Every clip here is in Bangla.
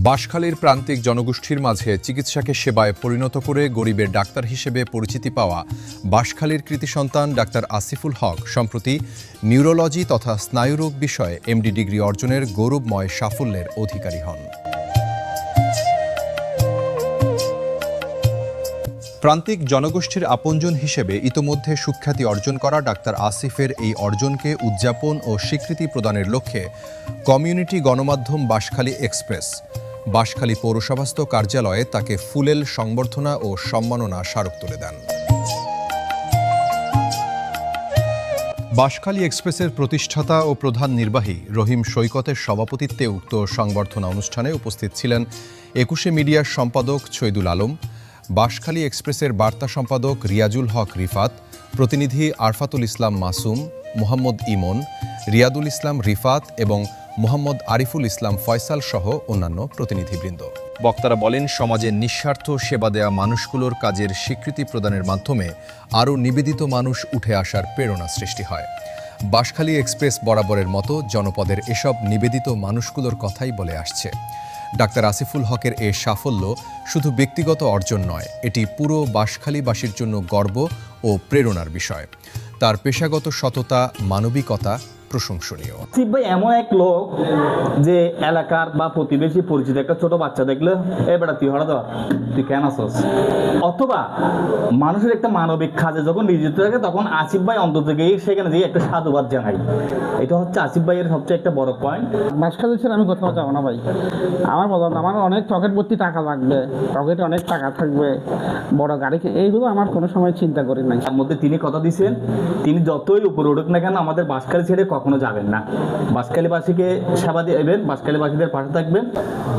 বাঁশখালীর প্রান্তিক জনগোষ্ঠীর মাঝে চিকিৎসাকে সেবায় পরিণত করে গরিবের ডাক্তার হিসেবে পরিচিতি পাওয়া বাঁশখালীর কৃতি সন্তান ডাক্তার আসিফুল হক সম্প্রতি নিউরোলজি তথা স্নায়ুরোগ বিষয়ে এমডি ডিগ্রি অর্জনের গৌরবময় সাফল্যের অধিকারী হন। প্রান্তিক জনগোষ্ঠীর আপনজন হিসেবে ইতোমধ্যে সুখ্যাতি অর্জন করা ডাক্তার আসিফের এই অর্জনকে উদযাপন ও স্বীকৃতি প্রদানের লক্ষ্যে কমিউনিটি গণমাধ্যম বাঁশখালী এক্সপ্রেস বাঁশখালী পৌরসভাস্থ কার্যালয়ে তাকে ফুলেল সংবর্ধনা ও সম্মাননা স্মারক তুলে দেন। বাঁশখালী এক্সপ্রেসের প্রতিষ্ঠাতা ও প্রধান নির্বাহী রহিম সৈকতের সভাপতিত্বে উক্ত সংবর্ধনা অনুষ্ঠানে উপস্থিত ছিলেন ২১ মিডিয়ার সম্পাদক ছৈদুল আলম, বাঁশখালী এক্সপ্রেসের বার্তা সম্পাদক রিয়াজুল হক রিফাত, প্রতিনিধি আরফাতুল ইসলাম মাসুম, মোহাম্মদ ইমন, রিয়াদুল ইসলাম রিফাত এবং মোহাম্মদ আরিফুল ইসলাম ফয়সাল সহ অন্যান্য প্রতিনিধিবৃন্দ। বক্তারা বলেন, সমাজের নিঃস্বার্থ সেবা দেয়া মানুষগুলোর কাজের স্বীকৃতি প্রদানের মাধ্যমে আরও নিবেদিত মানুষ উঠে আসার প্রেরণা সৃষ্টি হয়। বাঁশখালী এক্সপ্রেস বরাবরের মতো জনপদের এসব নিবেদিত মানুষগুলোর কথাই বলে আসছে। ডাক্তার আসিফুল হকের এ সাফল্য শুধু ব্যক্তিগত অর্জন নয়, এটি পুরো বাঁশখালীবাসীর জন্য গর্ব ও প্রেরণার বিষয়। তার পেশাগত সততা, মানবিকতা প্রশংসনীয়। আসিফ ভাই এমন এক লোক যে এলাকার বা প্রতিবেশী পরিচিত একটা ছোট বাচ্চা দেখলে এ বেটা তুই হঠাৎ তুই কেন আসস, অথবা মানুষের একটা মানবিক কাজে যখন নিয়োজিত থাকে তখন আসিফ ভাই অন্তত গিয়ে সেখানে গিয়ে একটা সাধুবাদ জানাই। এটা হচ্ছে আসিফ ভাইয়ের সবচেয়ে একটা বড় পয়েন্ট। বাঁশখালী ছেড়ে আমি কোথাও যাবো না ভাই। আমার বললাম আমার অনেক পকেট ভর্তি টাকা লাগবে, পকেটে অনেক টাকা থাকবে, বড় গাড়িকে, এইগুলো আমার কোনো সময় চিন্তা করি নাই। তার মধ্যে তিনি কথা দিয়েছেন, তিনি যতই উপরে উঠুক না কেন আমাদের বাঁশখালী ছেড়ে কখনো যাবেন না। বাঁশখালীবাসীকে সেবা দেবেন, বাঁশখালীবাসীদের পাশে থাকবেন।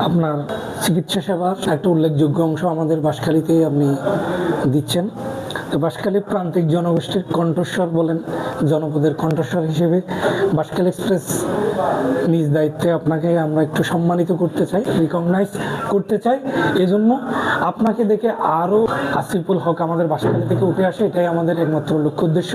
আপনার চিকিৎসা সেবার একটা উল্লেখযোগ্য অংশ আমাদের বাঁশখালীতেই আপনি দিচ্ছেন। তো বাঁশখালী প্রান্তিক জনগোষ্ঠীর কণ্ঠস্বর বলেন, জনপদের কণ্ঠস্বর হিসেবে বাঁশখালী এক্সপ্রেস নিজ দায়িত্বে আপনাকে আমরা একটু সম্মানিত করতে চাই, রিকগনাইজ করতে চাই। এজন্য আপনাকে দেখে আরও আসিফুল হক আমাদের বাঁশখালী থেকে উঠে আসে, এটাই আমাদের একমাত্র লক্ষ্য উদ্দেশ্য।